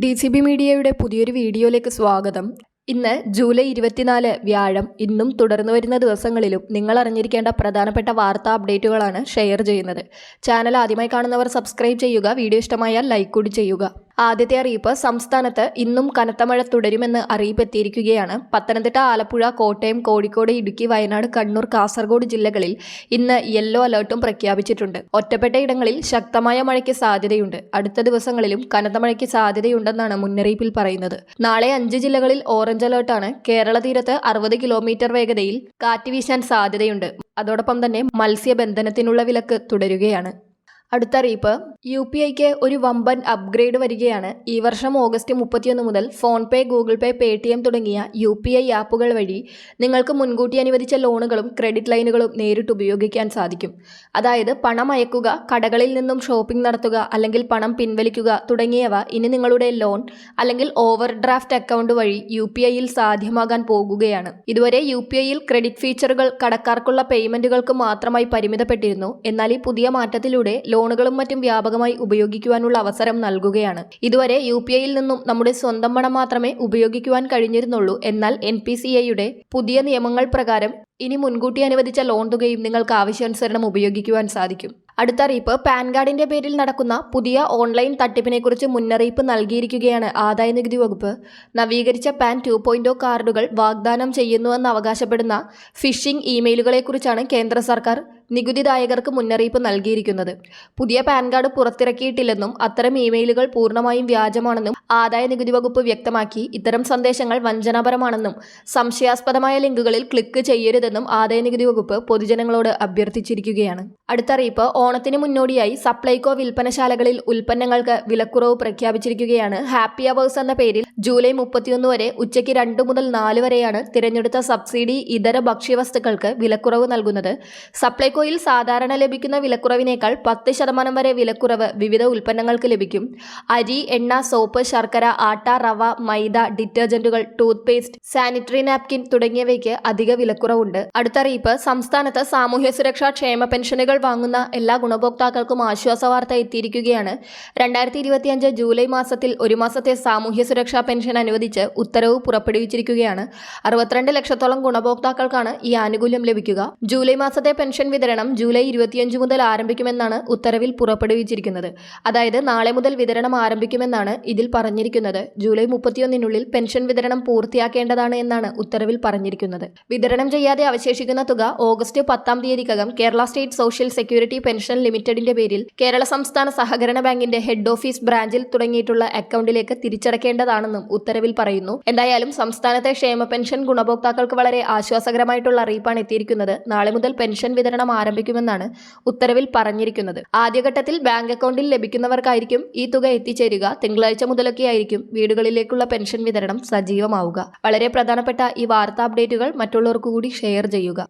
DCB മീഡിയയുടെ പുതിയൊരു വീഡിയോയിലേക്ക് സ്വാഗതം. ഇന്ന് ജൂലൈ 24 വ്യാഴം. ഇന്നും തുടർന്നു വരുന്ന ദിവസങ്ങളിലും നിങ്ങൾ അറിഞ്ഞിരിക്കേണ്ട പ്രധാനപ്പെട്ട വാർത്താ അപ്ഡേറ്റുകളാണ് ഷെയർ ചെയ്യുന്നത്. ചാനൽ ആദ്യമായി കാണുന്നവർ സബ്സ്ക്രൈബ് ചെയ്യുക. വീഡിയോ ഇഷ്ടമായാൽ ലൈക്ക് കൂടി ചെയ്യുക. ആദ്യത്തെ അറിയിപ്പ്, സംസ്ഥാനത്ത് ഇന്നും കനത്ത മഴ തുടരുമെന്ന് അറിയിപ്പ് എത്തിയിരിക്കുകയാണ്. പത്തനംതിട്ട, ആലപ്പുഴ, കോട്ടയം, കോഴിക്കോട്, ഇടുക്കി, വയനാട്, കണ്ണൂർ, കാസർഗോഡ് ജില്ലകളിൽ ഇന്ന് യെല്ലോ അലർട്ടും പ്രഖ്യാപിച്ചിട്ടുണ്ട്. ഒറ്റപ്പെട്ട ഇടങ്ങളിൽ ശക്തമായ മഴയ്ക്ക് സാധ്യതയുണ്ട്. അടുത്ത ദിവസങ്ങളിലും കനത്ത മഴയ്ക്ക് സാധ്യതയുണ്ടെന്നാണ് മുന്നറിയിപ്പിൽ പറയുന്നത്. നാളെ 5 ജില്ലകളിൽ ഓറഞ്ച് അലർട്ടാണ്. കേരള തീരത്ത് 60 കിലോമീറ്റർ വേഗതയിൽ കാറ്റ് വീശാൻ സാധ്യതയുണ്ട്. അതോടൊപ്പം തന്നെ മത്സ്യബന്ധനത്തിനുള്ള വിലക്ക് തുടരുകയാണ്. അടുത്ത അറിയിപ്പ്, UPIക്ക് ഒരു വമ്പൻ അപ്ഗ്രേഡ് വരികയാണ്. ഈ വർഷം ഓഗസ്റ്റ് 31 മുതൽ ഫോൺപേ, ഗൂഗിൾ പേ, പേടിഎം തുടങ്ങിയ UPI ആപ്പുകൾ വഴി നിങ്ങൾക്ക് മുൻകൂട്ടി അനുവദിച്ച ലോണുകളും ക്രെഡിറ്റ് ലൈനുകളും നേരിട്ട് ഉപയോഗിക്കാൻ സാധിക്കും. അതായത് പണം അയക്കുക, കടകളിൽ നിന്നും ഷോപ്പിംഗ് നടത്തുക, അല്ലെങ്കിൽ പണം പിൻവലിക്കുക തുടങ്ങിയവ ഇനി നിങ്ങളുടെ ലോൺ അല്ലെങ്കിൽ ഓവർ ഡ്രാഫ്റ്റ് അക്കൗണ്ട് വഴി UPIയിൽ സാധ്യമാകാൻ പോകുകയാണ്. ഇതുവരെ UPIയിൽ ക്രെഡിറ്റ് ഫീച്ചറുകൾ കടക്കാർക്കുള്ള പേയ്മെന്റുകൾക്ക് മാത്രമായി പരിമിതപ്പെട്ടിരുന്നു. എന്നാൽ ഈ പുതിയ മാറ്റത്തിലൂടെ ലോണുകളും മറ്റും വ്യാപകമായി ഉപയോഗിക്കുവാനുള്ള അവസരം നൽകുകയാണ്. ഇതുവരെ UPIയിൽ നിന്നും നമ്മുടെ സ്വന്തം പണം മാത്രമേ ഉപയോഗിക്കുവാൻ കഴിഞ്ഞിരുന്നുള്ളൂ. എന്നാൽ NPCIയുടെ പുതിയ നിയമങ്ങൾ പ്രകാരം ഇനി മുൻകൂട്ടി അനുവദിച്ച ലോൺ തുകയും നിങ്ങൾക്ക് ആവശ്യാനുസരണം ഉപയോഗിക്കുവാൻ സാധിക്കും. അടുത്ത അറിയിപ്പ്, പാൻ കാർഡിന്റെ പേരിൽ നടക്കുന്ന പുതിയ ഓൺലൈൻ തട്ടിപ്പിനെക്കുറിച്ച് മുന്നറിയിപ്പ് നൽകിയിരിക്കുകയാണ് ആദായനികുതി വകുപ്പ്. നവീകരിച്ച പാൻ 2.0 കാർഡുകൾ വാഗ്ദാനം ചെയ്യുന്നുവെന്ന് അവകാശപ്പെടുന്ന ഫിഷിംഗ് ഇമെയിലുകളെക്കുറിച്ചാണ് കേന്ദ്ര സർക്കാർ നികുതിദായകർക്ക് മുന്നറിയിപ്പ് നൽകിയിരിക്കുന്നത്. പുതിയ പാൻ കാർഡ് പുറത്തിറക്കിയിട്ടില്ലെന്നും അത്തരം ഇമെയിലുകൾ പൂർണ്ണമായും വ്യാജമാണെന്നും ആദായ നികുതി വകുപ്പ് വ്യക്തമാക്കി. ഇത്തരം സന്ദേശങ്ങൾ വഞ്ചനാപരമാണെന്നും സംശയാസ്പദമായ ലിങ്കുകളിൽ ക്ലിക്ക് ചെയ്യരുതെന്നും ആദായ നികുതി വകുപ്പ് പൊതുജനങ്ങളോട് അഭ്യർത്ഥിച്ചിരിക്കുകയാണ്. അടുത്ത അറിയിപ്പ്, ഓണത്തിന് മുന്നോടിയായി സപ്ലൈകോ വിൽപ്പനശാലകളിൽ ഉൽപ്പന്നങ്ങൾക്ക് വിലക്കുറവ് പ്രഖ്യാപിച്ചിരിക്കുകയാണ്. ഹാപ്പി അവേഴ്സ് എന്ന പേരിൽ ജൂലൈ 31 വരെ ഉച്ചയ്ക്ക് 2 മുതൽ 4 വരെയാണ് തിരഞ്ഞെടുത്ത സബ്സിഡി ഇതര ഭക്ഷ്യവസ്തുക്കൾക്ക് വിലക്കുറവ് നൽകുന്നത്. സപ്ലൈകോയിൽ സാധാരണ ലഭിക്കുന്ന വിലക്കുറവിനേക്കാൾ 10% വരെ വിലക്കുറവ് വിവിധ ഉൽപ്പന്നങ്ങൾക്ക് ലഭിക്കും. അരി, എണ്ണ, സോപ്പ്, ശർക്കര, ആട്ട, റവ, മൈദ, ഡിറ്റർജന്റുകൾ, ടൂത്ത് പേസ്റ്റ്, സാനിറ്ററി നാപ്കിൻ തുടങ്ങിയവയ്ക്ക് അധിക വിലക്കുറവുണ്ട്. അടുത്ത അറിയിപ്പ്, സംസ്ഥാനത്ത് സാമൂഹ്യ സുരക്ഷാ ക്ഷേമ പെൻഷനുകൾ വാങ്ങുന്ന എല്ലാ ഗുണഭോക്താക്കൾക്കും ആശ്വാസ വാർത്ത എത്തിയിരിക്കുകയാണ്. 2025 ജൂലൈ മാസത്തിൽ 1 മാസത്തെ സാമൂഹ്യ സുരക്ഷാ പെൻഷൻ അനുവദിച്ച് ഉത്തരവ് പുറപ്പെടുവിച്ചിരിക്കുകയാണ്. 62 ലക്ഷത്തോളം ഗുണഭോക്താക്കൾക്കാണ് ഈ ആനുകൂല്യം ലഭിക്കുക. ജൂലൈ മാസത്തെ പെൻഷൻ വിതരണം ജൂലൈ 25 മുതൽ ആരംഭിക്കുമെന്നാണ് ഉത്തരവിൽ പുറപ്പെടുവിച്ചിരിക്കുന്നത്. അതായത് നാളെ മുതൽ വിതരണം ആരംഭിക്കുമെന്നാണ് ഇതിൽ പറഞ്ഞിരിക്കുന്നത്. ജൂലൈ 31 പെൻഷൻ വിതരണം പൂർത്തിയാക്കേണ്ടതാണ് എന്നാണ് ഉത്തരവിൽ പറഞ്ഞിരിക്കുന്നത്. വിതരണം ചെയ്യാതെ അവശേഷിക്കുന്ന തുക August 10 Kerala state social security pension ലിമിറ്റഡിന്റെ പേരിൽ കേരള സംസ്ഥാന സഹകരണ ബാങ്കിന്റെ ഹെഡ് ഓഫീസ് ബ്രാഞ്ചിൽ തുടങ്ങിയിട്ടുള്ള അക്കൗണ്ടിലേക്ക് തിരിച്ചടക്കേണ്ടതാണെന്നും ഉത്തരവിൽ പറയുന്നു. എന്തായാലും സംസ്ഥാനത്തെ ക്ഷേമ പെൻഷൻ ഗുണഭോക്താക്കൾക്ക് വളരെ ആശ്വാസകരമായിട്ടുള്ള അറിയിപ്പാണ് എത്തിയിരിക്കുന്നത്. നാളെ മുതൽ പെൻഷൻ വിതരണം ആരംഭിക്കുമെന്നാണ് ഉത്തരവിൽ പറഞ്ഞിരിക്കുന്നത്. ആദ്യഘട്ടത്തിൽ ബാങ്ക് അക്കൗണ്ടിൽ ലഭിക്കുന്നവർക്കായിരിക്കും ഈ തുക എത്തിച്ചേരുക. തിങ്കളാഴ്ച മുതലൊക്കെയായിരിക്കും വീടുകളിലേക്കുള്ള പെൻഷൻ വിതരണം സജീവമാവുക. വളരെ പ്രധാനപ്പെട്ട ഈ വാർത്താ അപ്ഡേറ്റുകൾ മറ്റുള്ളവർക്ക് കൂടി ഷെയർ ചെയ്യുക.